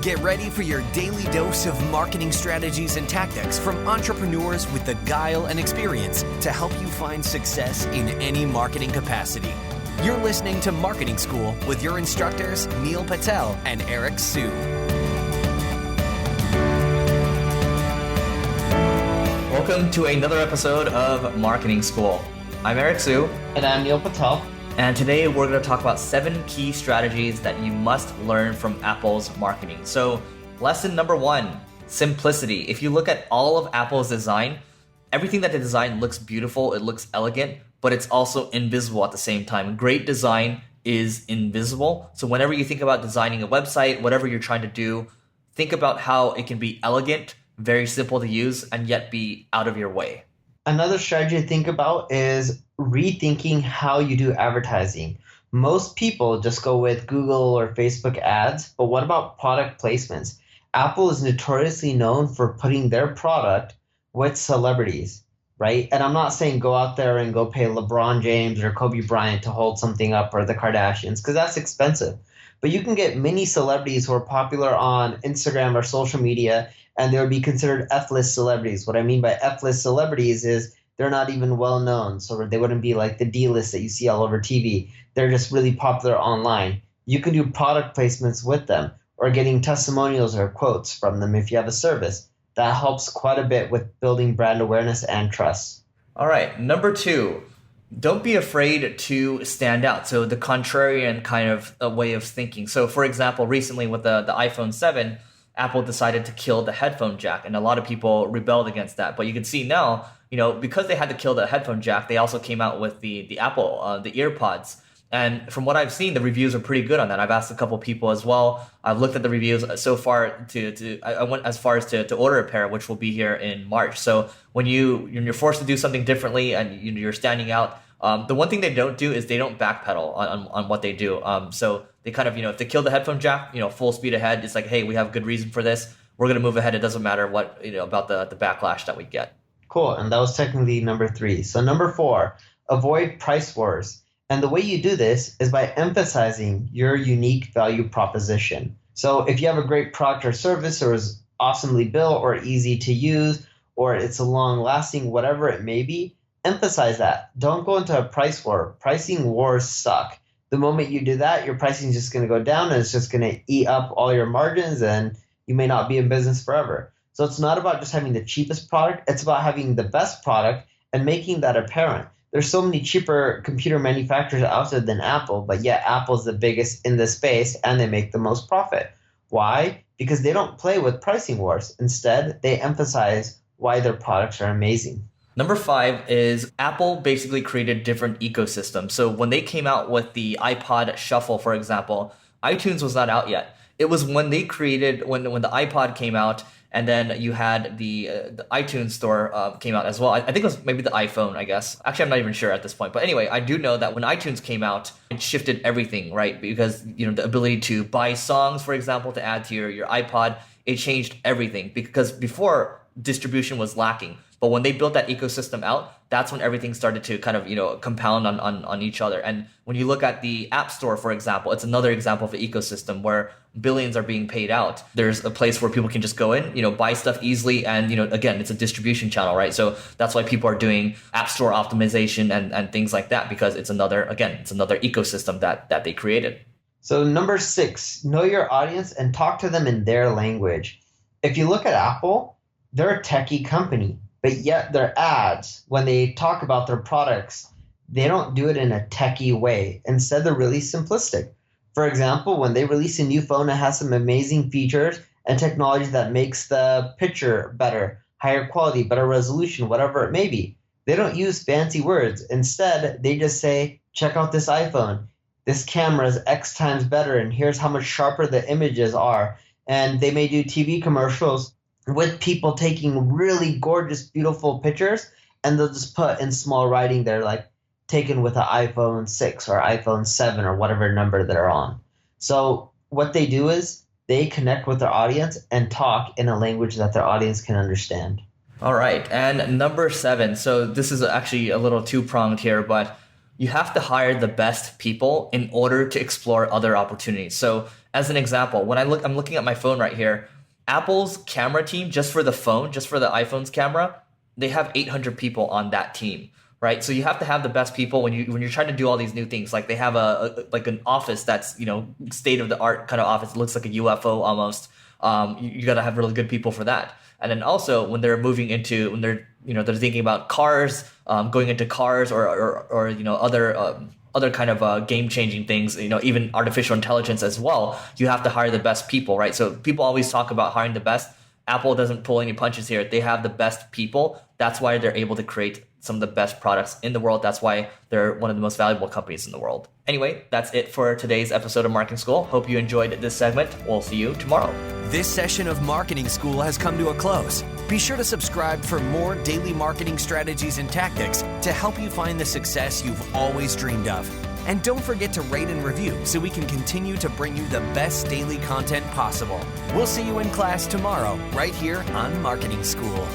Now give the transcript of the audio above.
Get ready for your daily dose of marketing strategies and tactics from entrepreneurs with the guile and experience to help you find success in any marketing capacity. You're listening to Marketing School with your instructors, Neil Patel and Eric Su. Welcome to another episode of Marketing School. I'm Eric Su. And I'm Neil Patel. And today we're going to talk about 7 key strategies that you must learn from Apple's marketing. So lesson number 1, simplicity. If you look at all of Apple's design, everything that they design looks beautiful, it looks elegant, but it's also invisible at the same time. Great design is invisible. So whenever you think about designing a website, whatever you're trying to do, think about how it can be elegant, very simple to use, and yet be out of your way. Another strategy to think about is rethinking how you do advertising. Most people just go with Google or Facebook ads, but what about product placements? Apple is notoriously known for putting their product with celebrities, right? And I'm not saying go out there and go pay LeBron James or Kobe Bryant to hold something up, or the Kardashians, because that's expensive. But you can get many celebrities who are popular on Instagram or social media, and they would be considered F-list celebrities. What I mean by F-list celebrities is they're not even well known, so they wouldn't be like the D-list that you see all over TV. They're just really popular online. You can do product placements with them or getting testimonials or quotes from them if you have a service. That helps quite a bit with building brand awareness and trust. All right, number 2, don't be afraid to stand out. So the contrarian kind of a way of thinking. So for example, recently with the iPhone 7, Apple decided to kill the headphone jack, and a lot of people rebelled against that. But you can see now, because they had to kill the headphone jack, they also came out with the Apple, the Airpods. And from what I've seen, the reviews are pretty good on that. I've asked a couple people as well. I've looked at the reviews so far. I went as far as to order a pair, which will be here in March. So when you're forced to do something differently and you're standing out, the one thing they don't do is they don't backpedal on what they do. So they kind of, if they kill the headphone jack, full speed ahead. It's like, hey, we have good reason for this. We're going to move ahead. It doesn't matter what, about the backlash that we get. Cool. And that was technically number 3. So number 4, avoid price wars. And the way you do this is by emphasizing your unique value proposition. So if you have a great product or service, or is awesomely built or easy to use, or it's a long lasting, whatever it may be, emphasize that. Don't go into a price war. Pricing wars suck. The moment you do that, your pricing is just going to go down, and it's just going to eat up all your margins, and you may not be in business forever. So it's not about just having the cheapest product. It's about having the best product and making that apparent. There's so many cheaper computer manufacturers out there than Apple, but yet Apple's the biggest in this space and they make the most profit. Why? Because they don't play with pricing wars. Instead, they emphasize why their products are amazing. Number 5 is Apple basically created different ecosystems. So when they came out with the iPod Shuffle, for example, iTunes was not out yet. It was when they created, when the iPod came out, and then you had the iTunes store came out as well. I think it was maybe the iPhone, I guess. Actually, I'm not even sure at this point. But anyway, I do know that when iTunes came out, it shifted everything, right? Because, the ability to buy songs, for example, to add to your iPod, it changed everything. Because before, distribution was lacking. But when they built that ecosystem out, that's when everything started to kind of, compound on each other. And when you look at the App Store, for example, it's another example of an ecosystem where billions are being paid out. There's a place where people can just go in, buy stuff easily. And, again, it's a distribution channel, right? So that's why people are doing App Store optimization and things like that, because it's another ecosystem that they created. So number 6, know your audience and talk to them in their language. If you look at Apple, they're a techie company. But yet their ads, when they talk about their products, they don't do it in a techie way. Instead, they're really simplistic. For example, when they release a new phone that has some amazing features and technology that makes the picture better, higher quality, better resolution, whatever it may be, they don't use fancy words. Instead, they just say, check out this iPhone. This camera is X times better, and here's how much sharper the images are. And they may do TV commercials with people taking really gorgeous, beautiful pictures, and they'll just put in small writing there, like taken with an iPhone 6 or iPhone 7 or whatever number they're on. So what they do is they connect with their audience and talk in a language that their audience can understand. All right. And number 7. So this is actually a little two-pronged here, but you have to hire the best people in order to explore other opportunities. So as an example, when I'm looking at my phone right here, Apple's camera team, just for the phone, just for the iPhone's camera, they have 800 people on that team, right? So you have to have the best people when you're trying to do all these new things. Like they have like an office that's, state of the art kind of office. It looks like a UFO almost. You got to have really good people for that. And then also when they're moving into, when they're thinking about cars, going into cars or other kind of game changing things, even artificial intelligence as well, you have to hire the best people, right? So people always talk about hiring the best. Apple doesn't pull any punches here. They have the best people. That's why they're able to create some of the best products in the world. That's why they're one of the most valuable companies in the world. Anyway, that's it for today's episode of Marketing School. Hope you enjoyed this segment. We'll see you tomorrow. This session of Marketing School has come to a close. Be sure to subscribe for more daily marketing strategies and tactics to help you find the success you've always dreamed of. And don't forget to rate and review so we can continue to bring you the best daily content possible. We'll see you in class tomorrow, right here on Marketing School.